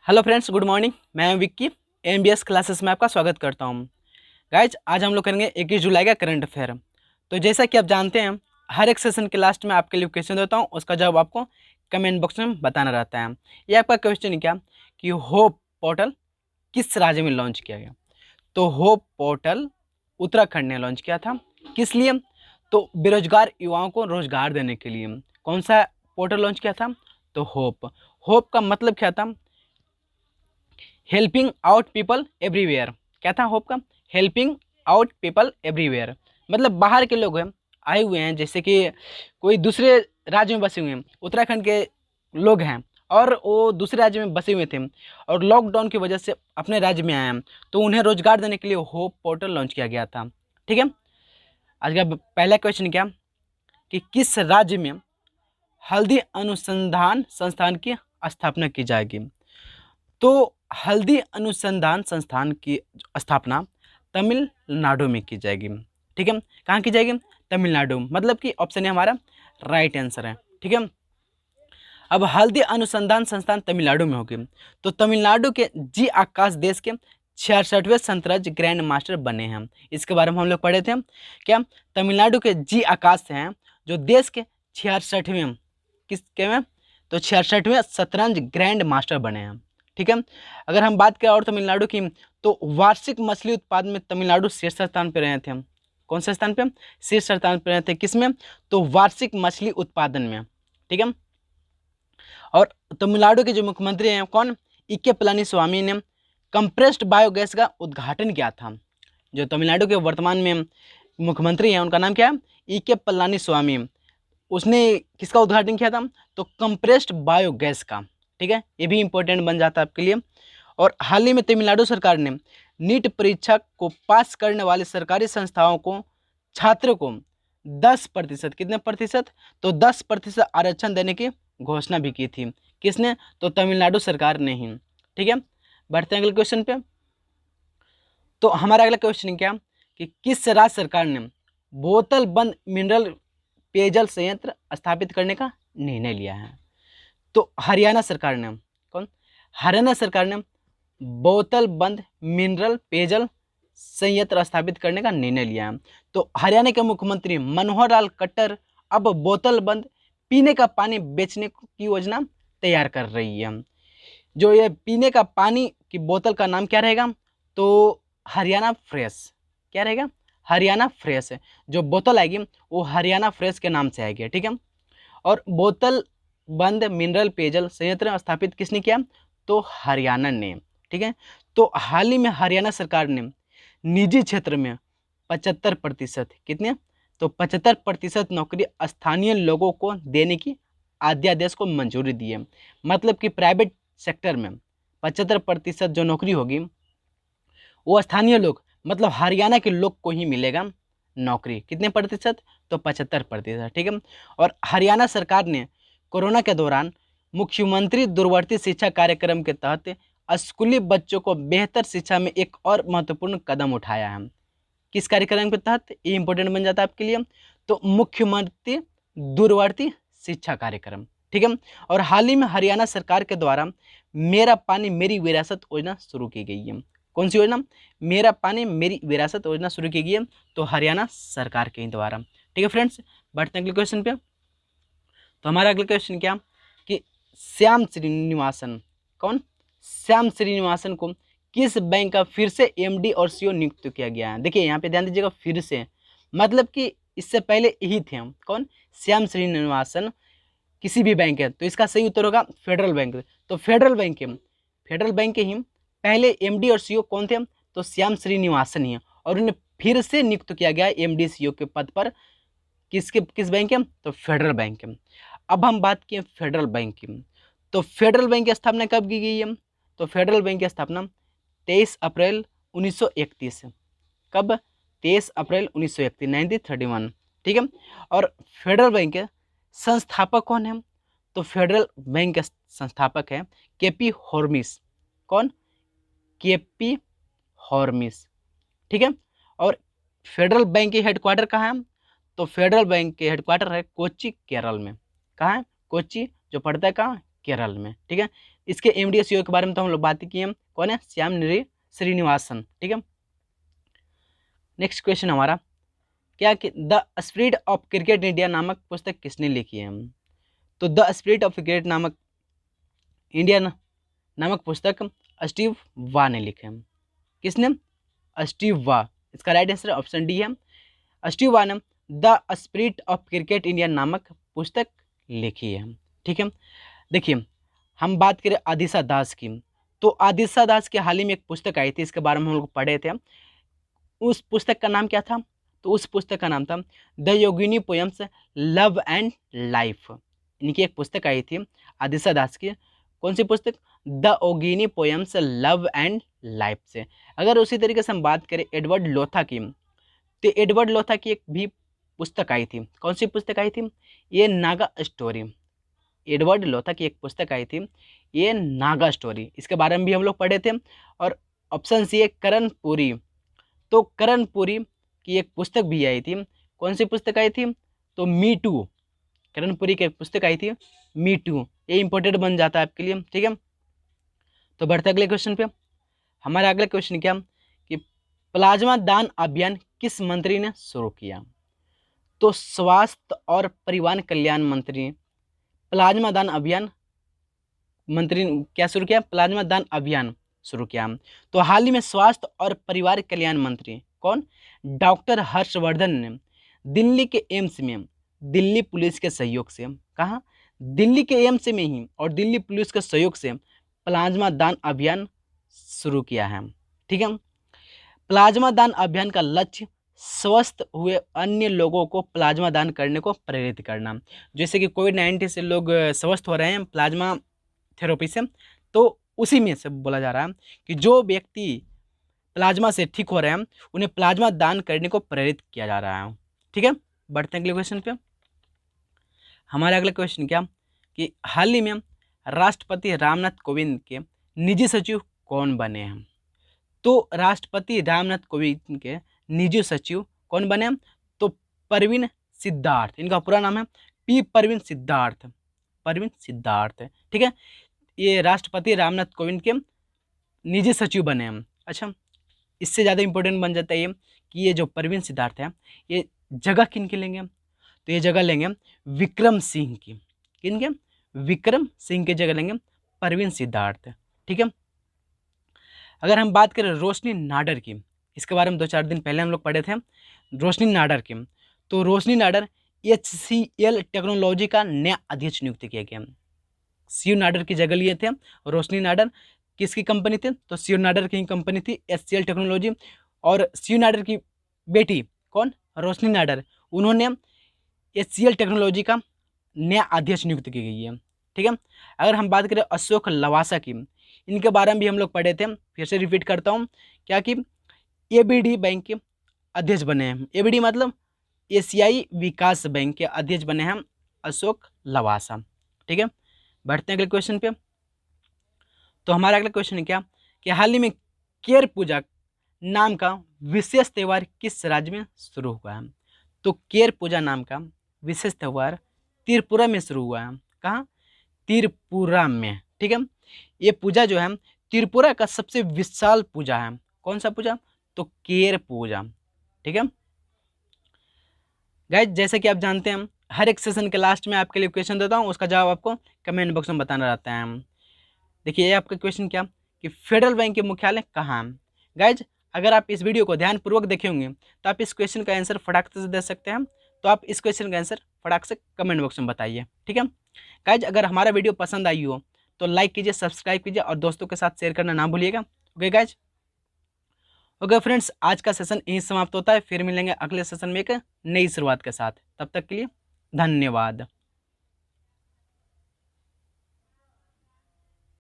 Hello friends, good morning. मैं Vicky MBS classes में आपका स्वागत करता हूं। गाइज, आज हम लोग करेंगे 21 जुलाई का करंट अफेयर। तो जैसा कि आप जानते हैं, हर एक सेशन के लास्ट में आपके लिए क्वेश्चन देता हूं, उसका जवाब आपको कमेंट बॉक्स में बताना रहता है। ये आपका क्वेश्चन क्या कि होप पोर्टल किस राज्य में लॉन्च किया गया। तो होप पोर्टल उत्तराखंड ने लॉन्च किया था। किस लिए? तो बेरोजगार युवाओं को रोजगार देने के लिए। कौन सा पोर्टल लॉन्च किया था? तो होप। होप का मतलब क्या था? Helping out people everywhere. क्या था होप का? हेल्पिंग आउट पीपल एवरीवेयर, मतलब बाहर के लोग हैं, आए हुए हैं, जैसे कि कोई दूसरे राज्य में बसे हुए हैं, उत्तराखंड के लोग हैं और वो दूसरे राज्य में बसे हुए थे और लॉकडाउन की वजह से अपने राज्य में आए हैं, तो उन्हें रोजगार देने के लिए होप पोर्टल लॉन्च किया गया था। ठीक है। आज का पहला क्वेश्चन क्या कि किस राज्य में हल्दी अनुसंधान संस्थान की स्थापना की जाएगी। तो हल्दी अनुसंधान संस्थान की स्थापना तमिलनाडु में की जाएगी। ठीक है। कहाँ की जाएगी? तमिलनाडु, मतलब कि ऑप्शन है हमारा राइट आंसर है। ठीक है। अब हल्दी अनुसंधान संस्थान तमिलनाडु में होगी। तो तमिलनाडु के जी आकाश देश के 66वें संतराज ग्रैंड मास्टर बने हैं। इसके बारे में हम लोग पढ़े थे। क्या? तमिलनाडु के जी आकाश हैं जो देश के 66वें, किसके में? तो 66वें शतरंज ग्रैंड मास्टर बने हैं। ठीक है। अगर हम बात करें और तमिलनाडु की, तो वार्षिक मछली उत्पादन में तमिलनाडु शीर्ष स्थान पर रहे थे। कौन से स्थान पे? शीर्ष स्थान पर रहे थे। किसमें? तो वार्षिक मछली उत्पादन में। ठीक है। और तमिलनाडु के जो मुख्यमंत्री हैं कौन? इके पलानीस्वामी ने कंप्रेस्ड बायोगैस का उद्घाटन किया था। जो तमिलनाडु के वर्तमान में मुख्यमंत्री हैं उनका नाम क्या है? इके पलानीस्वामी। उसने किसका उद्घाटन किया था? तो कंप्रेस्ड बायोगैस का। ठीक है, ये भी इंपॉर्टेंट बन जाता है आपके लिए। और हाल ही में तमिलनाडु सरकार ने नीट परीक्षा को पास करने वाले सरकारी संस्थाओं को, छात्रों को 10%, कितने प्रतिशत? तो 10% आरक्षण देने की घोषणा भी की थी। किसने? तो तमिलनाडु सरकार ने ही। ठीक है। बढ़ते हैं अगले क्वेश्चन पे। तो हमारा अगला क्वेश्चन क्या कि किस राज्य सरकार ने बोतल बंद मिनरल पेयजल संयंत्र स्थापित करने का निर्णय लिया है? तो हरियाणा सरकार ने। कौन? हरियाणा सरकार ने बोतल बंद मिनरल पेयजल संयंत्र स्थापित करने का निर्णय लिया है। तो हरियाणा के मुख्यमंत्री मनोहर लाल खट्टर अब बोतल बंद पीने का पानी बेचने की योजना तैयार कर रही है। जो ये पीने का पानी की बोतल का नाम क्या रहेगा? तो हरियाणा फ्रेश। क्या रहेगा? हरियाणा फ्रेश है। जो बोतल आएगी वो हरियाणा फ्रेश के नाम से आएगी। ठीक है। और बोतल बंद मिनरल पेयजल संयंत्र स्थापित किसने किया? तो हरियाणा ने। ठीक है। तो हाल ही में हरियाणा सरकार ने निजी क्षेत्र में 75%, कितने? तो 75% नौकरी स्थानीय लोगों को देने की अध्यादेश को मंजूरी दी है। मतलब कि प्राइवेट सेक्टर में 75% जो नौकरी होगी वो स्थानीय लोग, मतलब हरियाणा के लोग को ही मिलेगा नौकरी। कितने प्रतिशत? तो 75%। ठीक है। और हरियाणा सरकार ने कोरोना के दौरान मुख्यमंत्री दूरवर्ती शिक्षा कार्यक्रम के तहत स्कूली बच्चों को बेहतर शिक्षा में एक और महत्वपूर्ण कदम उठाया है। किस कार्यक्रम के तहत? ये इंपॉर्टेंट बन जाता है आपके लिए। तो मुख्यमंत्री दूरवर्ती शिक्षा कार्यक्रम। ठीक है। और हाल ही में हरियाणा सरकार के द्वारा मेरा पानी मेरी विरासत योजना शुरू की गई है। कौन सी योजना? मेरा पानी मेरी विरासत योजना शुरू की गई है, तो हरियाणा सरकार के द्वारा। ठीक है फ्रेंड्स, बढ़ते हैं अगले क्वेश्चन पे। तो हमारा अगला क्वेश्चन क्या कि श्याम श्रीनिवासन, कौन? श्याम श्रीनिवासन को किस बैंक का फिर से एमडी और सीईओ नियुक्त किया गया है? देखिए यहाँ पे ध्यान दीजिएगा, फिर से मतलब कि इससे पहले यही थे हम। कौन? श्याम श्रीनिवासन किसी भी बैंक है, तो इसका सही उत्तर होगा फेडरल बैंक। तो फेडरल बैंक के ही पहले एमडी और सीईओ कौन थे? तो श्याम श्रीनिवासन ही है, और उन्हें फिर से नियुक्त किया गया एमडी सीईओ के पद पर। किस बैंक के? तो फेडरल बैंक के। अब हम बात किए फेडरल बैंक की। तो फेडरल बैंक की स्थापना कब की गई है? तो फेडरल बैंक की स्थापना 23 अप्रैल 1931। कब? 23 अप्रैल 1931, 1931। ठीक है। और फेडरल बैंक के संस्थापक कौन है? तो फेडरल बैंक के संस्थापक है केपी हॉर्मिस। कौन? केपी हॉर्मिस। ठीक है। और फेडरल बैंक के हेडक्वार्टर कहाँ है? तो फेडरल बैंक के हेडक्वार्टर है कोच्चि, केरल में। कहाँ है? कोच्चि, जो पड़ता है कहाँ? केरल में। ठीक है। इसके MD और CEO के बारे में तो हम लोग बात ही किए हैं, कौन है, श्याम श्रीनिवासन। ठीक है, नेक्स्ट क्वेश्चन हमारा क्या कि the spirit of cricket India नामक पुस्तक किसने लिखी है। तो द स्पिरिट ऑफ क्रिकेट नामक इंडिया नामक पुस्तक स्टीव वा ने लिखे हैं। किसने, स्टीव वा। इसका राइट आंसर ऑप्शन डी है, स्टीव वा ने the spirit of cricket India नामक पुस्तक लिखी है। ठीक है, देखिए हम बात करें आदिशा दास की, तो आदिशा दास की हाल ही में एक पुस्तक आई थी, इसके बारे में हम लोग पढ़े थे। उस पुस्तक का नाम क्या था, तो उस पुस्तक का नाम था the Yogini poems love and life. इनकी एक पुस्तक आई थी आदिशा दास की, कौन सी पुस्तक, the Yogini poems love and life से। अगर उसी तरीके से हम बात करें एडवर्ड लोथा की, तो एडवर्ड लोथा की एक भी पुस्तक आई थी, कौन सी पुस्तक आई थी, ये नागा स्टोरी। एडवर्ड लोथा की एक पुस्तक आई थी, ये नागा स्टोरी, इसके बारे में भी हम लोग पढ़े थे। और ऑप्शन सी है करण पुरी, तो करण पुरी की एक पुस्तक भी आई थी, कौन सी पुस्तक आई थी, तो मी टू। करण पुरी की एक पुस्तक आई थी मी टू, ये इंपॉर्टेंट बन जाता है आपके लिए। ठीक है, तो बढ़ते अगले क्वेश्चन पे। हमारा अगला क्वेश्चन क्या कि प्लाज्मा दान अभियान किस मंत्री ने शुरू किया। तो स्वास्थ्य और परिवार कल्याण मंत्री प्लाज्मा दान अभियान मंत्री क्या शुरू किया, प्लाज्मा दान अभियान शुरू किया। तो हाल ही में स्वास्थ्य और परिवार कल्याण मंत्री कौन, डॉक्टर हर्षवर्धन ने दिल्ली के एम्स में दिल्ली पुलिस के सहयोग से, कहाँ, दिल्ली के एम्स में ही और दिल्ली पुलिस के सहयोग से प्लाज्मा दान अभियान शुरू किया है। ठीक है, प्लाज्मा दान अभियान का लक्ष्य स्वस्थ हुए अन्य लोगों को प्लाज्मा दान करने को प्रेरित करना। जैसे कि कोविड-19 से लोग स्वस्थ हो रहे हैं प्लाज्मा थेरेपी से, तो उसी में से बोला जा रहा है कि जो व्यक्ति प्लाज्मा से ठीक हो रहे हैं उन्हें प्लाज्मा दान करने को प्रेरित किया जा रहा है। ठीक है, बढ़ते हैं अगले क्वेश्चन पे। हमारा अगला क्वेश्चन क्या कि हाल ही में राष्ट्रपति रामनाथ कोविंद के निजी सचिव कौन बने हैं। तो राष्ट्रपति रामनाथ कोविंद के निजी सचिव कौन बने हैं, तो परवीन सिद्धार्थ, इनका पूरा नाम है परवीन सिद्धार्थ, परवीन सिद्धार्थ। ठीक है, ये राष्ट्रपति रामनाथ कोविंद के निजी सचिव बने हैं। अच्छा, इससे ज़्यादा इंपॉर्टेंट बन जाता है ये कि ये जो परवीन सिद्धार्थ है ये जगह किन की लेंगे, तो ये जगह लेंगे विक्रम सिंह की, किन के, विक्रम सिंह की जगह लेंगे परवीन सिद्धार्थ। ठीक है, अगर हम बात करें रोशनी नाडर की, इसके बारे में 2-4 दिन पहले हम लोग पढ़े थे रोशनी नाडर की, तो रोशनी नाडर HCL टेक्नोलॉजी का नया अध्यक्ष नियुक्त किया गया। सीयू नाडर की जगह लिए थे रोशनी नाडर, किसकी कंपनी थी, तो सीयू नाडर की कंपनी थी HCL टेक्नोलॉजी। और सीयू नाडर की बेटी कौन, रोशनी नाडर, उन्होंने HCL टेक्नोलॉजी का नया अध्यक्ष नियुक्त की गई है। ठीक है, अगर हम बात करें अशोक लवासा की, इनके बारे में भी हम लोग पढ़े थे, फिर से रिपीट करता हूँ क्या कि ABD बैंक के अध्यक्ष बने हैं। ABD मतलब एशियाई विकास बैंक के अध्यक्ष बने हैं अशोक लवासा। ठीक है, बढ़ते हैं अगले क्वेश्चन पे। तो हमारा अगला क्वेश्चन है क्या कि हाल ही में केर पूजा नाम का विशेष त्यौहार किस राज्य में शुरू हुआ है। तो केर पूजा नाम का विशेष त्यौहार त्रिपुरा में शुरू हुआ है, कहाँ, त्रिपुरा में। ठीक है, ये पूजा जो है त्रिपुरा का सबसे विशाल पूजा है, कौन सा पूजा, तो केर पूजा। ठीक है गाइज, जैसे कि आप जानते हैं हर एक सेशन के लास्ट में आपके लिए क्वेश्चन देता हूँ, उसका जवाब आपको कमेंट बॉक्स में बताना रहता है। देखिए ये आपका क्वेश्चन क्या कि फेडरल बैंक के मुख्यालय कहाँ है। गाइज, अगर आप इस वीडियो को ध्यानपूर्वक देखे होंगे तो आप इस क्वेश्चन का आंसर फटाक से दे सकते हैं, तो आप इस क्वेश्चन का आंसर फटाक से कमेंट बॉक्स में बताइए। ठीक है गाइज, अगर हमारा वीडियो पसंद आई हो तो लाइक कीजिए, सब्सक्राइब कीजिए और दोस्तों के साथ शेयर करना ना भूलिएगा। ओके गाइज, ओके फ्रेंड्स, आज का सेशन यहीं समाप्त होता है, फिर मिलेंगे अगले सेशन में एक नई शुरुआत के साथ। तब तक के लिए धन्यवाद।